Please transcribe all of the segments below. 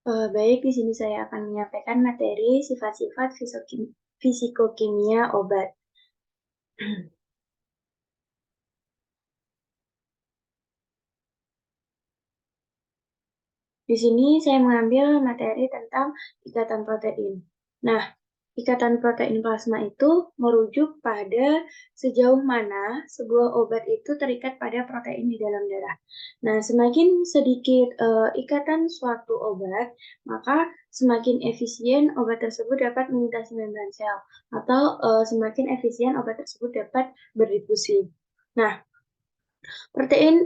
Baik, di sini saya akan menyampaikan materi sifat-sifat fisikokimia obat. Di sini saya mengambil materi tentang ikatan protein. Nah, ikatan protein plasma itu merujuk pada sejauh mana sebuah obat itu terikat pada protein di dalam darah. Nah, semakin sedikit ikatan suatu obat, maka semakin efisien obat tersebut dapat melintasi membran sel, atau semakin efisien obat tersebut dapat berdifusi. Nah, Protein,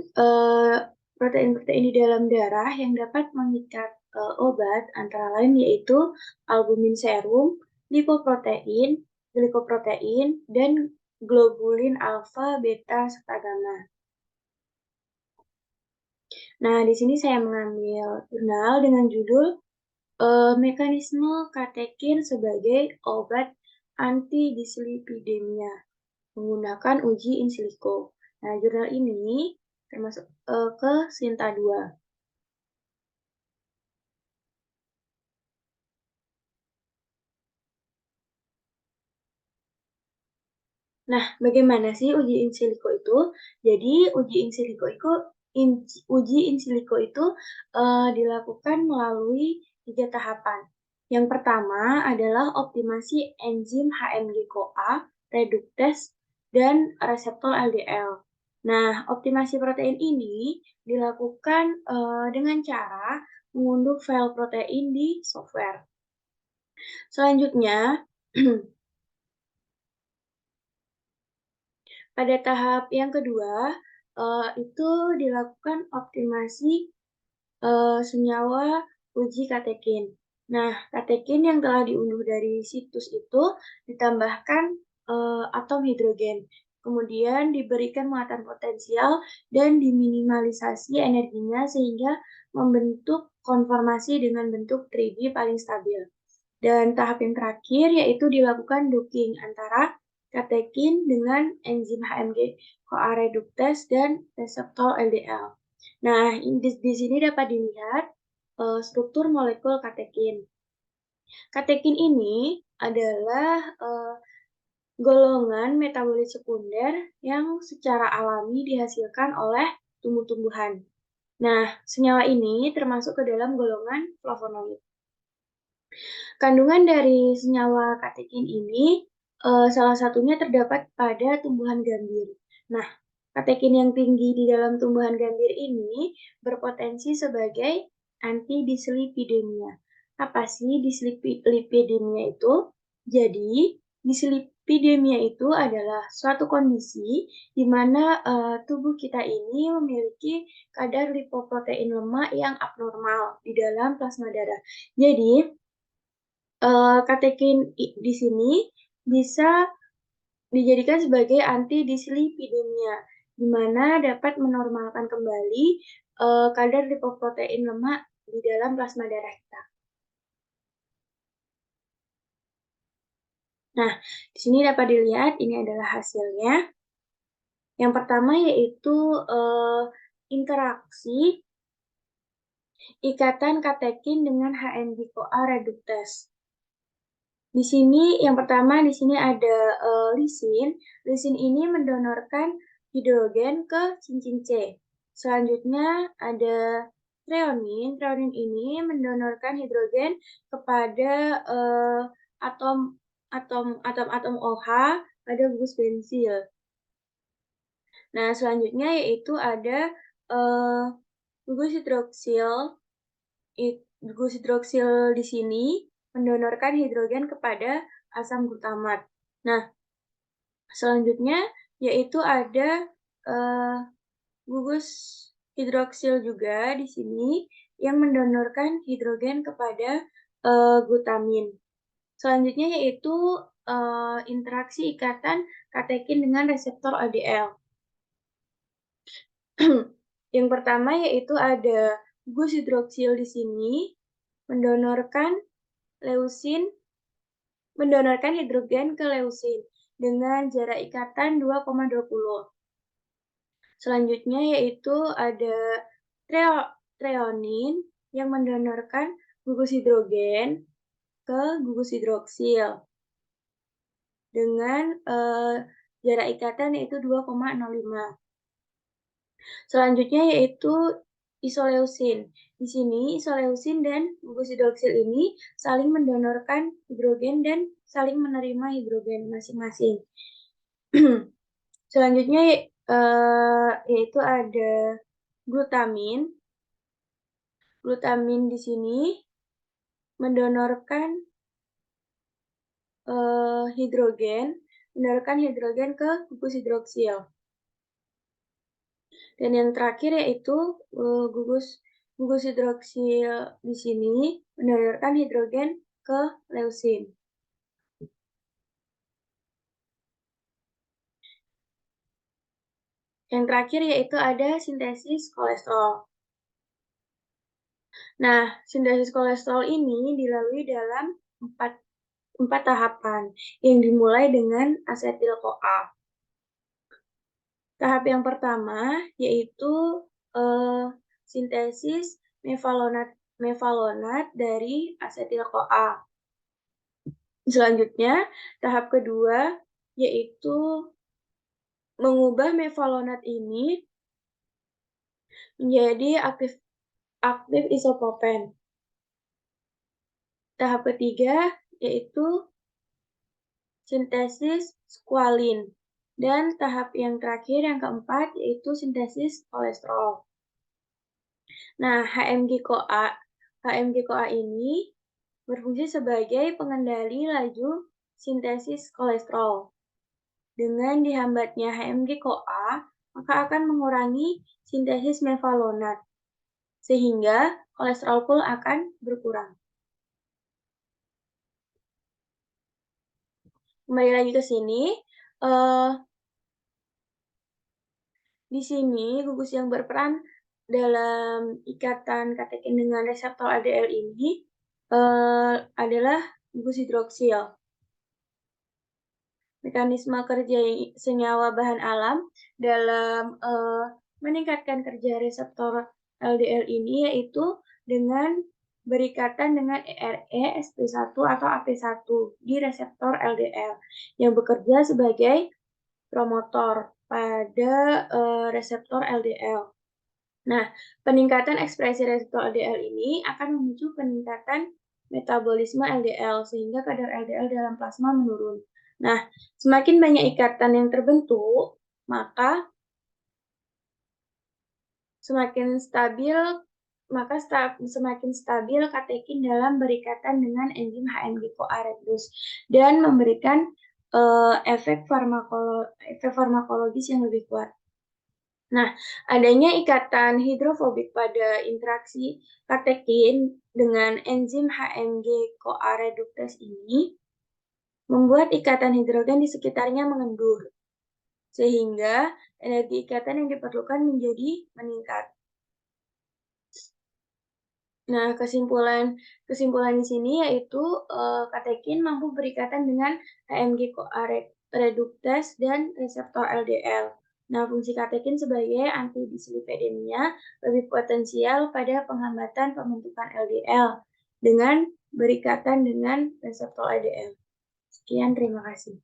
protein-protein di dalam darah yang dapat mengikat, obat antara lain yaitu albumin serum, lipoprotein, glikoprotein, dan globulin alfa, beta, serta gamma. Nah, di sini saya mengambil jurnal dengan judul, Mekanisme Katekin sebagai Obat Antidislipidemia menggunakan uji in silico. Nah, jurnal ini termasuk ke Sinta 2. Nah, bagaimana sih uji in silico itu? Jadi, uji in silico itu dilakukan melalui 3 tahapan. Yang pertama adalah optimasi enzim HMG-CoA, reduktase, dan reseptor LDL. Nah, optimasi protein ini dilakukan dengan cara mengunduh file protein di software. Selanjutnya, pada tahap yang kedua, itu dilakukan optimasi, senyawa uji katekin. Nah, katekin yang telah diunduh dari situs itu ditambahkan, atom hidrogen, kemudian diberikan muatan potensial dan diminimalisasi energinya sehingga membentuk konformasi dengan bentuk 3D paling stabil. Dan tahap yang terakhir yaitu dilakukan docking antara katekin dengan enzim HMG CoA reduktase dan reseptor LDL. Nah, di sini dapat dilihat struktur molekul katekin. Katekin ini adalah golongan metabolit sekunder yang secara alami dihasilkan oleh tumbuh-tumbuhan. Nah, senyawa ini termasuk ke dalam golongan flavonoid. Kandungan dari senyawa katekin ini, salah satunya terdapat pada tumbuhan gambir. Nah, katekin yang tinggi di dalam tumbuhan gambir ini berpotensi sebagai antidislipidemia. Apa sih dislipidemia itu? Jadi, dislipidemia itu adalah suatu kondisi di mana tubuh kita ini memiliki kadar lipoprotein lemak yang abnormal di dalam plasma darah. Jadi, katekin di sini bisa dijadikan sebagai antidislipidemia, di mana dapat menormalkan kembali, kadar lipoprotein lemak di dalam plasma darah kita. Nah, di sini dapat dilihat ini adalah hasilnya. Yang pertama yaitu, interaksi ikatan katekin dengan HMG-CoA reduktase. Di sini yang pertama di sini ada, lisin. Lisin ini mendonorkan hidrogen ke cincin C. Selanjutnya ada treonin. Treonin ini mendonorkan hidrogen kepada, atom atom OH pada gugus bensil. Nah, selanjutnya yaitu ada, eee, gugus hidroksil. Gugus hidroksil di sini mendonorkan hidrogen kepada asam glutamat. Nah, selanjutnya yaitu ada, gugus hidroksil juga di sini yang mendonorkan hidrogen kepada, glutamin. Selanjutnya yaitu, interaksi ikatan katekin dengan reseptor LDL. Yang pertama yaitu ada gugus hidroksil di sini mendonorkan leusin mendonorkan hidrogen ke leusin dengan jarak ikatan 2,20. Selanjutnya yaitu ada treonin yang mendonorkan gugus hidrogen ke gugus hidroksil dengan jarak ikatan yaitu 2,05. Selanjutnya yaitu isoleusin. Di sini isoleusin dan gugus hidroksil ini saling mendonorkan hidrogen dan saling menerima hidrogen masing-masing. Selanjutnya yaitu ada glutamin. Glutamin di sini mendonorkan hidrogen ke gugus hidroksil. Dan yang terakhir yaitu gugus hidroksil di sini mendonorkan hidrogen ke leusin. Yang terakhir yaitu ada sintesis kolesterol. Nah, sintesis kolesterol ini dilalui dalam empat tahapan yang dimulai dengan asetil-CoA. Tahap yang pertama yaitu sintesis mevalonat dari asetil-CoA. Selanjutnya, tahap kedua yaitu mengubah mevalonat ini menjadi aktif isopropen. Tahap ketiga yaitu sintesis squalene. Dan tahap yang terakhir, yang keempat, yaitu sintesis kolesterol. Nah, HMG-CoA ini berfungsi sebagai pengendali laju sintesis kolesterol. Dengan dihambatnya HMG-CoA, maka akan mengurangi sintesis mevalonat, sehingga kolesterol pun akan berkurang. Kembali lagi ke sini, di sini gugus yang berperan dalam ikatan katekin dengan reseptor LDL ini adalah gugus hidroksil. Mekanisme kerja senyawa bahan alam dalam meningkatkan kerja reseptor LDL ini yaitu dengan berikatan dengan ERE-SP1 atau AP1 di reseptor LDL yang bekerja sebagai promotor pada reseptor LDL. Nah, peningkatan ekspresi reseptor LDL ini akan memicu peningkatan metabolisme LDL sehingga kadar LDL dalam plasma menurun. Nah, semakin banyak ikatan yang terbentuk, maka semakin stabil katekin dalam berikatan dengan enzim HMG-CoA reduce dan memberikan efek farmakologis yang lebih kuat. Nah, adanya ikatan hidrofobik pada interaksi katekin dengan enzim HMG-CoA reductase ini membuat ikatan hidrogen di sekitarnya mengendur, sehingga energi ikatan yang diperlukan menjadi meningkat. Nah, kesimpulan di sini yaitu katekin mampu berikatan dengan HMG-CoA reductase dan reseptor LDL. Nah, fungsi katekin sebagai antidislipidemia lebih potensial pada penghambatan pembentukan LDL dengan berikatan dengan reseptor LDL. Sekian, terima kasih.